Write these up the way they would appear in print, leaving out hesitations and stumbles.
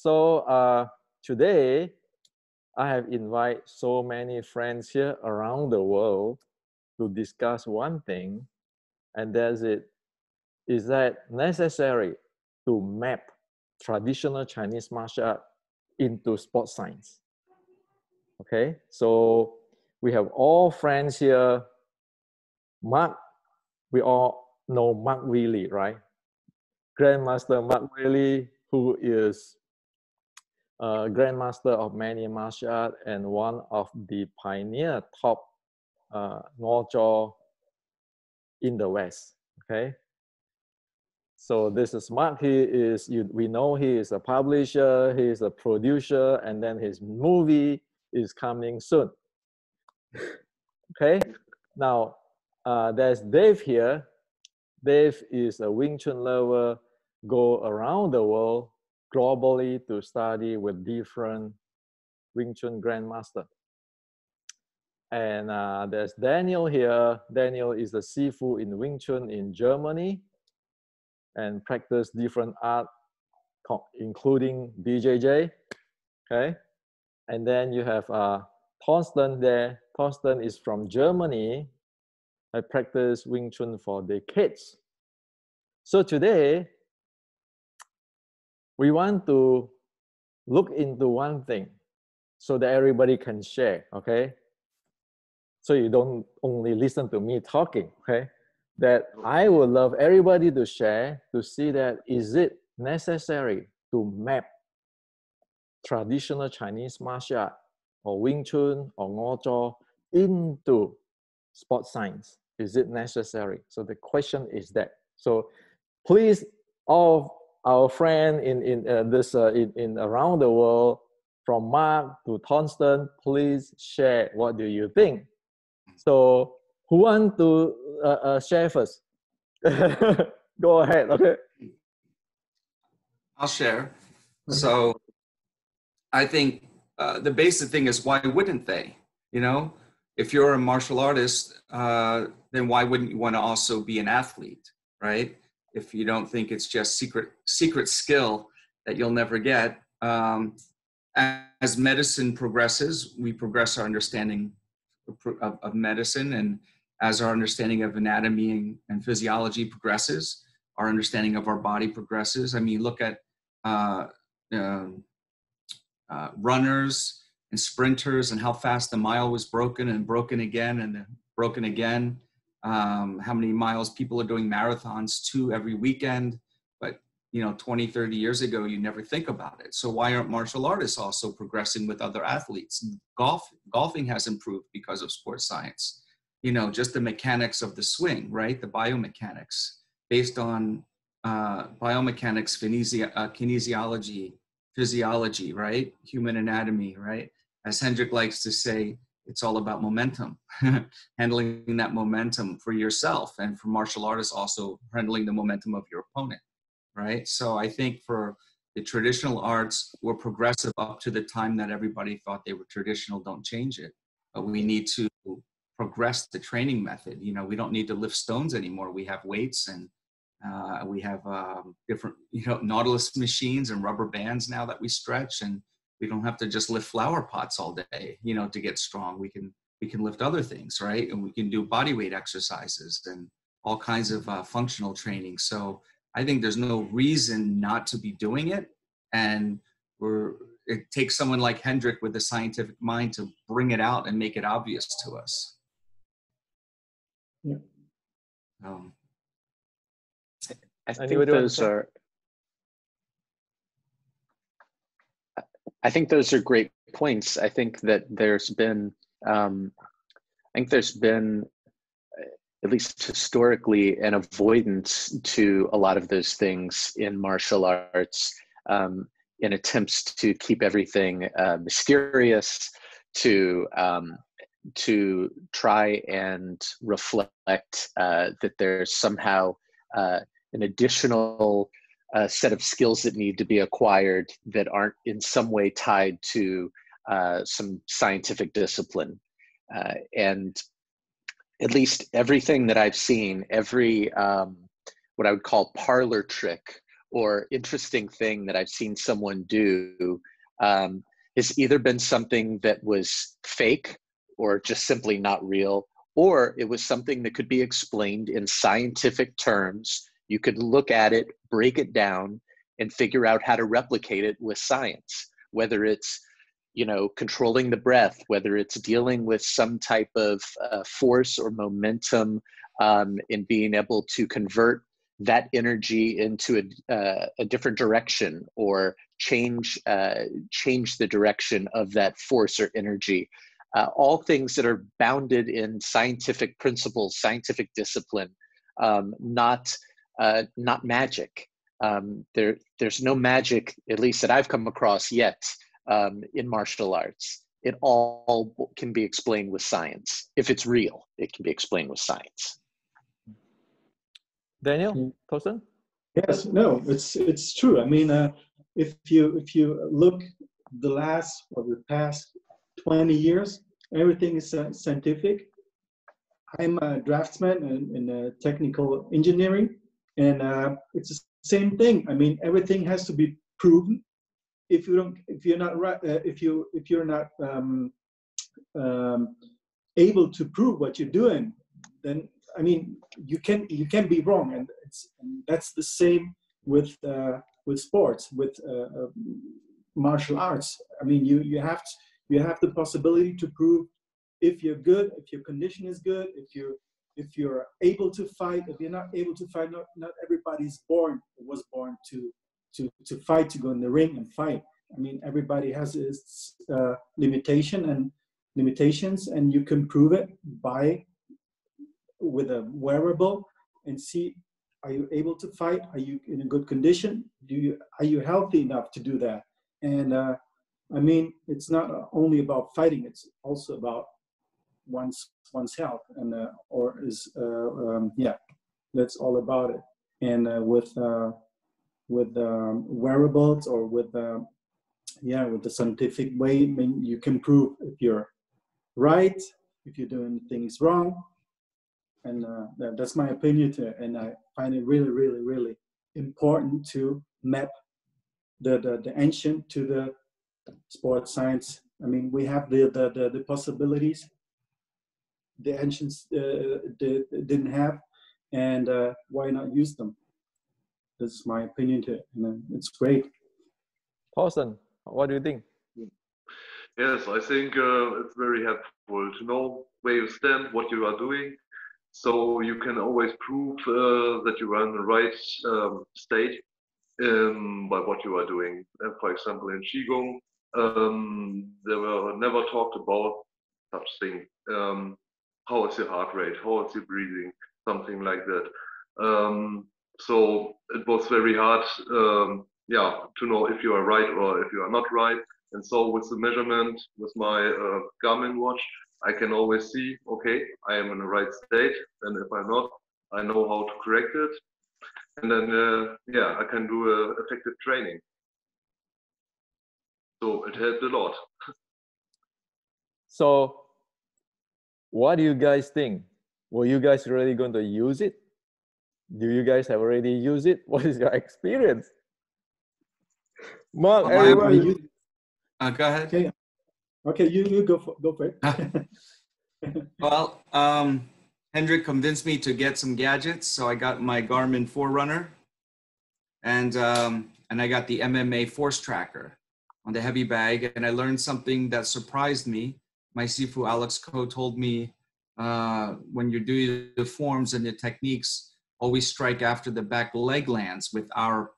So today, I have invited so many friends here around the world to discuss one thing, and that's it. Is that necessary to map traditional Chinese martial art into sports science? Okay, so we have all friends here. Mark, we all know Mark Willie, right? Grandmaster Mark Willie, who is grandmaster of many martial arts and one of the pioneer top Mojo in the West. Okay, so this is Mark. He is, we know he is a publisher, he is a producer, and then his movie is coming soon. Okay, now there's Dave here. Dave is a Wing Chun lover, go around the world globally to study with different Wing Chun grandmaster. And there's Danielle here. Danielle is a Sifu in Wing Chun in Germany and practice different art, including BJJ. Okay, and then you have Thorsten there. Thorsten is from Germany. I practice Wing Chun for decades. So today, we want to look into one thing so that everybody can share, okay? So you don't only listen to me talking, okay? That I would love everybody to share to see that is it necessary to map traditional Chinese martial art or Wing Chun or Mojo into sports science? Is it necessary? So the question is that. So please, all our friends in around the world, from Mark to Thorsten, please share what do you think. So who want to share first? Go ahead. Okay. I'll share. So I think the basic thing is, why wouldn't they? You know, if you're a martial artist, then why wouldn't you want to also be an athlete, right? If you don't think it's just secret skill that you'll never get. As medicine progresses, we progress our understanding of medicine, and as our understanding of anatomy and physiology progresses, our understanding of our body progresses. I mean, look at runners and sprinters and how fast the mile was broken and broken again and then broken again. How many miles people are doing marathons too every weekend. But, you know, 20, 30 years ago, you never think about it. So why aren't martial artists also progressing with other athletes? Golfing has improved because of sports science. You know, just the mechanics of the swing, right? The biomechanics based on biomechanics, kinesiology, physiology, right? Human anatomy, right? As Hendrik likes to say, it's all about momentum, handling that momentum for yourself, and for martial artists also handling the momentum of your opponent, right? So I think for the traditional arts, we're progressive up to the time that everybody thought they were traditional. Don't change it. But we need to progress the training method. You know, we don't need to lift stones anymore. We have weights, and we have different, you know, Nautilus machines and rubber bands now that we stretch, and we don't have to just lift flower pots all day, you know, to get strong. We can lift other things, right? And we can do body weight exercises and all kinds of functional training. So I think there's no reason not to be doing it. And it takes someone like Hendrik with a scientific mind to bring it out and make it obvious to us. Yeah. I think those are great points. I think that there's been, at least historically, an avoidance to a lot of those things in martial arts, in attempts to keep everything mysterious, to try and reflect that there's somehow an additional set of skills that need to be acquired that aren't in some way tied to some scientific discipline. And at least everything that I've seen, every what I would call parlor trick or interesting thing that I've seen someone do has either been something that was fake or just simply not real, or it was something that could be explained in scientific terms. You could look at it, break it down, and figure out how to replicate it with science, whether it's, you know, controlling the breath, whether it's dealing with some type of force or momentum in being able to convert that energy into a different direction, or change the direction of that force or energy. All things that are bounded in scientific principles, scientific discipline, not magic. There's no magic, at least that I've come across yet, in martial arts. It all can be explained with science. If it's real, it can be explained with science. Danielle, Thorsten? Yes, no, it's true. I mean, if you look the past 20 years, everything is scientific. I'm a draftsman in technical engineering, and it's the same thing. I mean, everything has to be proven. If you're not able to prove what you're doing, then I mean, you can be wrong, and that's the same with sports, with martial arts. I mean, you have the possibility to prove if you're good, if your condition is good, if you're able to fight. If you're not able to fight, not everybody was born to fight, to go in the ring and fight. I mean, everybody has its limitations, and you can prove it with a wearable and see, are you able to fight? Are you in a good condition? Are you healthy enough to do that? And I mean, it's not only about fighting; it's also about one's health, and that's all about it. And with wearables, or with the scientific way, I mean, you can prove if you're right, if you're doing things wrong. And that's my opinion to it. And I find it really, really, really important to map the ancient to the sports science. I mean, we have the possibilities the ancients didn't have, and why not use them? That's my opinion to it, and it's great. Thorsten, what do you think? Yes, I think it's very helpful to know where you stand, what you are doing, so you can always prove that you are in the right state by what you are doing. For example, in Qigong, they were never talked about such thing. How is your heart rate? How is your breathing? Something like that. So it was very hard, to know if you are right or if you are not right. And so with the measurement, with my Garmin watch, I can always see, okay, I am in the right state. And if I'm not, I know how to correct it. And then, I can do effective training. So it helped a lot. So what do you guys think? Were you guys really going to use it? Do you guys have already used it? What is your experience? Mark, everybody. Go ahead. Okay, you go for it. Well, Hendrik convinced me to get some gadgets, so I got my Garmin Forerunner, and I got the MMA Force Tracker on the heavy bag, and I learned something that surprised me. My Sifu Alex Ko told me when you're doing the forms and the techniques, always strike after the back leg lands with our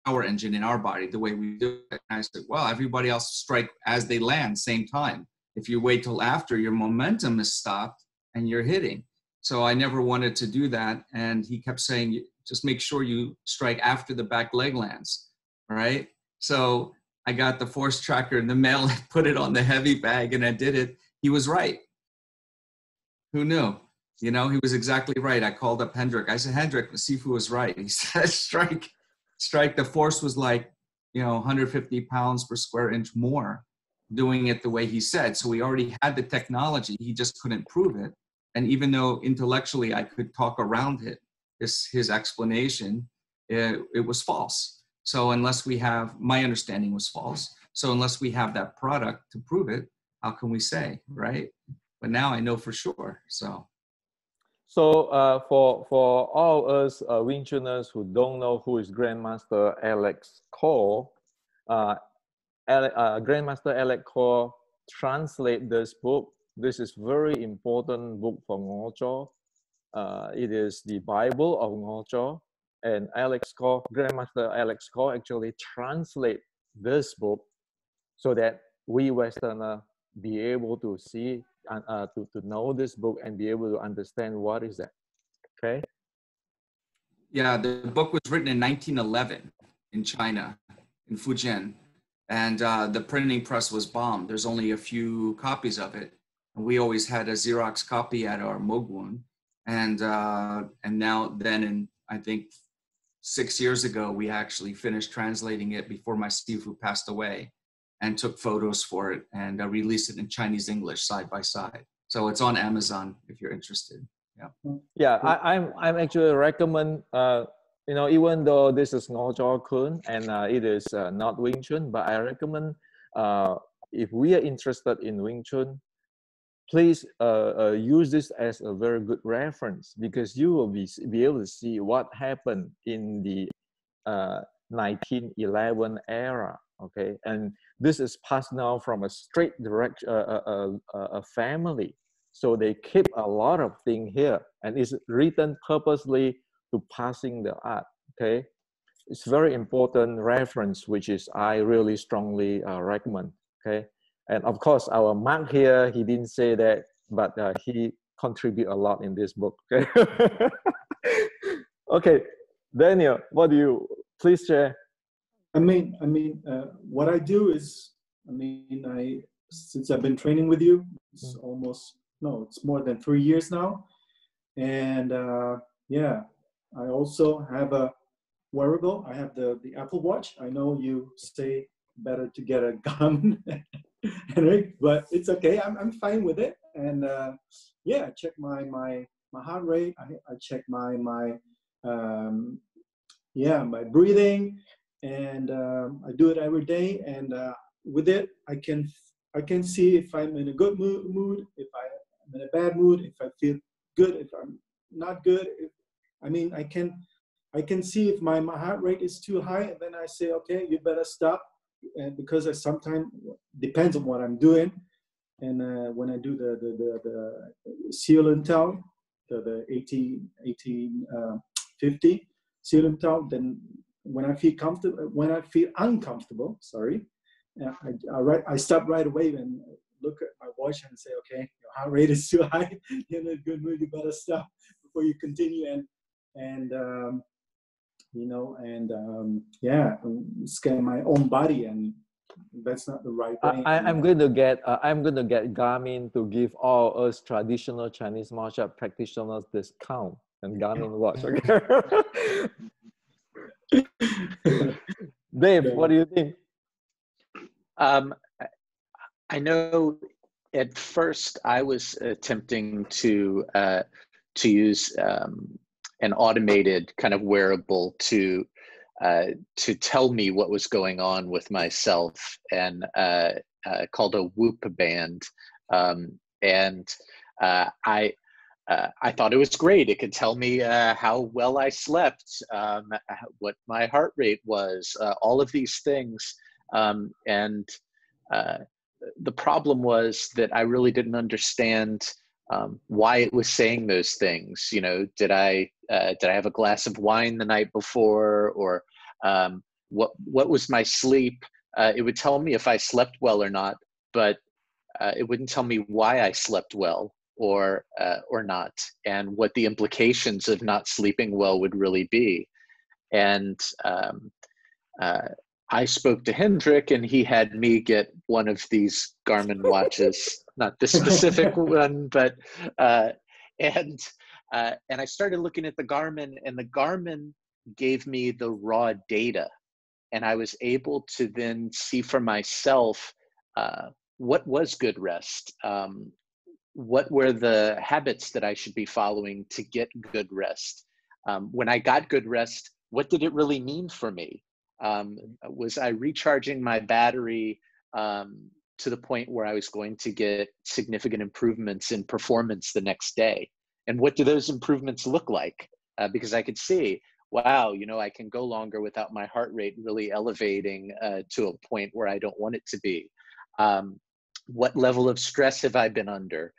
power engine in our body, the way we do it. And I said, well, everybody else strike as they land, same time. If you wait till after, your momentum is stopped and you're hitting. So I never wanted to do that. And he kept saying, just make sure you strike after the back leg lands, all right? So I got the Force Tracker in the mail and put it on the heavy bag, and I did it. He was right. Who knew? You know, he was exactly right. I called up Hendrik. I said, Hendrik, the Sifu was right. He said, strike. The force was like, 150 pounds per square inch more doing it the way he said. So we already had the technology. He just couldn't prove it. And even though intellectually I could talk around it, his explanation, it was false. So unless we have, my understanding was false. So unless we have that product to prove it, how can we say, right? But now I know for sure. So for all us Wing Chuners who don't know who is Grandmaster Alex Cole, Grandmaster Alex Cole translate this book. This is very important book for Mojo. It is the Bible of Mojo, and Grandmaster Alex Cole actually translate this book so that we Westerner be able to see and to know this book and be able to understand what is that. Okay. Yeah, the book was written in 1911 in China, in Fujian, and the printing press was bombed. There's only a few copies of it, and we always had a Xerox copy at our Mogwon. And now then, in I think 6 years ago, we actually finished translating it before my Sifu passed away, and took photos for it and released it in Chinese English side by side. So it's on Amazon if you're interested. Yeah. Yeah, I'm actually recommend. You know, even though this is Ngojo Kun and it is not Wing Chun, but I recommend if we are interested in Wing Chun, please use this as a very good reference, because you will be able to see what happened in the 1911 era. Okay, and this is passed down from a straight direct a family, so they keep a lot of things here, and it's written purposely to passing the art. Okay, it's very important reference, which is I really strongly recommend. Okay. And of course, our Mark here, he didn't say that, but he contribute a lot in this book. Okay, okay, Daniel, what do you please share? What I do is, since I've been training with you, it's it's more than 3 years now, and yeah, I also have a wearable. I have the Apple Watch. I know you say better to get a Garmin, Henrik, but it's okay. I'm fine with it. And yeah, I check my heart rate. I check my breathing, and I do it every day. And with it, I can see if I'm in a good mood, if I'm in a bad mood, if I feel good, if I'm not good. I can see if my heart rate is too high, and then I say, okay, you better stop. And because I sometimes depends on what I'm doing, and when I do the seal and tell, the 1850 seal and tell, then when I feel uncomfortable, I stop right away and look at my watch and say, okay, your heart rate is too high. You're in a good mood. You better stop before you continue. Scan my own body, and that's not the right way. I'm going to get Garmin to give all us traditional Chinese martial art practitioners discount and Garmin watch. Okay. Dave, what do you think? I know at first I was attempting to use an automated kind of wearable to tell me what was going on with myself, and called a Whoop band, and I thought it was great. It could tell me how well I slept, what my heart rate was, all of these things, and the problem was that I really didn't understand why it was saying those things. You know, did I have a glass of wine the night before, or what was my sleep? It would tell me if I slept well or not, but it wouldn't tell me why I slept well or not, and what the implications of not sleeping well would really be. And I spoke to Hendrik, and he had me get one of these Garmin watches, not the specific one, but and I started looking at the Garmin, and the Garmin gave me the raw data, and I was able to then see for myself what was good rest, what were the habits that I should be following to get good rest. When I got good rest, what did it really mean for me? Was I recharging my battery to the point where I was going to get significant improvements in performance the next day? And what do those improvements look like? Because I could see, wow, you know, I can go longer without my heart rate really elevating to a point where I don't want it to be. What level of stress have I been under?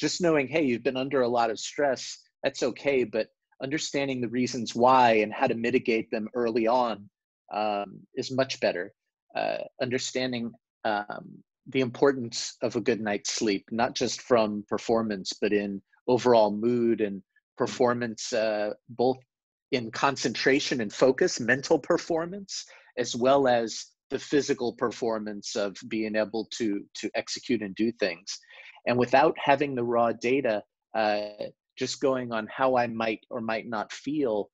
Just knowing, hey, you've been under a lot of stress, that's okay, but understanding the reasons why and how to mitigate them early on is much better. Understanding the importance of a good night's sleep, not just from performance, but in overall mood and performance, both in concentration and focus, mental performance, as well as the physical performance of being able to execute and do things. And without having the raw data, just going on how I might or might not feel,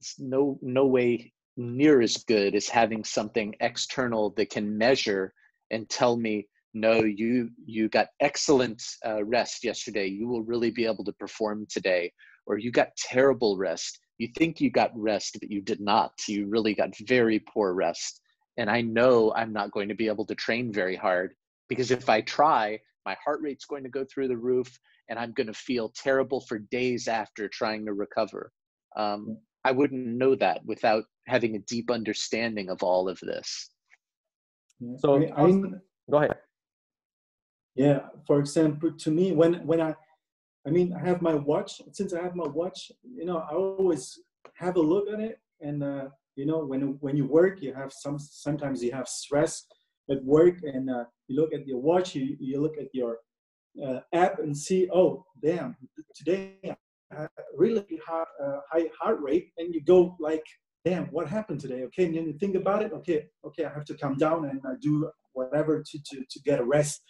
it's no way near as good as having something external that can measure and tell me, no, you got excellent rest yesterday, you will really be able to perform today. Or you got terrible rest, you think you got rest, but you did not. You really got very poor rest. And I know I'm not going to be able to train very hard, because if I try, my heart rate's going to go through the roof and I'm going to feel terrible for days after trying to recover. I wouldn't know that without having a deep understanding of all of this. So go ahead. Yeah, for example, to me, when I have my watch. Since I have my watch, you know, I always have a look at it. And you know, when you work, you have sometimes you have stress at work, and you look at your watch, you look at your app and see, oh damn, today I had really high heart rate, and you go like, damn, what happened today? Okay, and then you think about it. Okay, I have to calm down and do whatever to get a rest,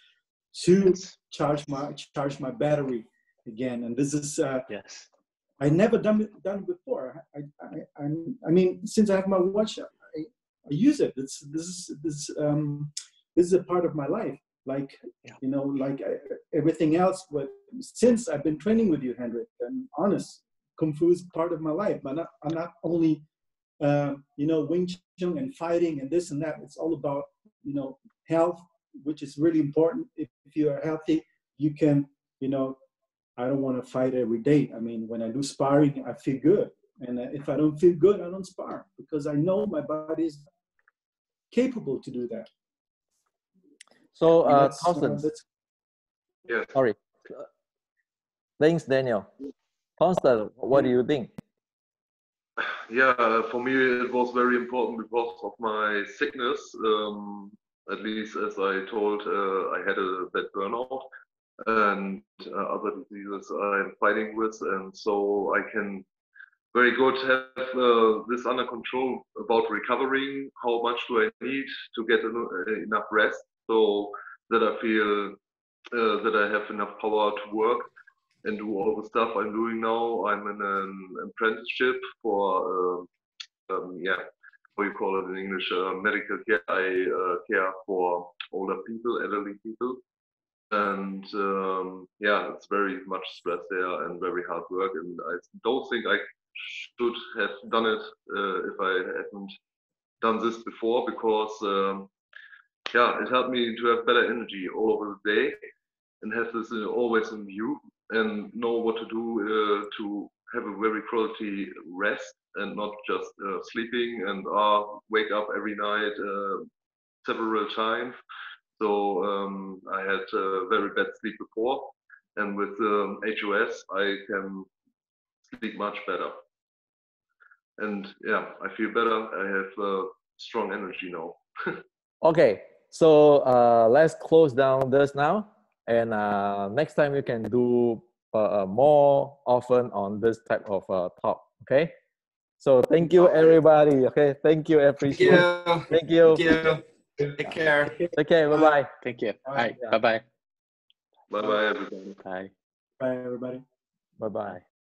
to charge my battery again. And this is yes, I never done it before. I mean, since I have my watch, I use it. This is a part of my life. Like, you know, like everything else. But since I've been training with you, Hendrik, and honest, Kung Fu is part of my life. But I'm not only you know, Wing Chun and fighting and this and that. It's all about, you know, health, which is really important. If you are healthy, you can, you know, I don't want to fight every day. I mean, when I do sparring, I feel good. And if I don't feel good, I don't spar, because I know my body is capable to do that. So, Constance, Yes. sorry. Thanks, Daniel. Constance, what do you think? Yeah, for me it was very important because of my sickness. At least as I told, I had a bad burnout and other diseases I'm fighting with, and so I can very good have this under control about recovering. How much do I need to get enough rest so that I feel that I have enough power to work and do all the stuff I'm doing now. I'm in an apprenticeship for, what you call it in English, medical care. I care for older people, elderly people. And it's very much stress there and very hard work. And I don't think I should have done it if I hadn't done this before, because it helped me to have better energy all over the day and have this always in view, and know what to do to have a very quality rest and not just sleeping and wake up every night several times. So I had very bad sleep before, and with HOS I can sleep much better. And yeah, I feel better. I have strong energy now. Okay, so let's close down this now. And next time you can do more often on this type of talk, okay? So thank you, everybody. Okay, thank you, appreciate it. Thank you. Take care. Take care, bye-bye. Thank you. All right, bye-bye. Bye-bye, everybody. Bye. Bye, everybody. Bye-bye.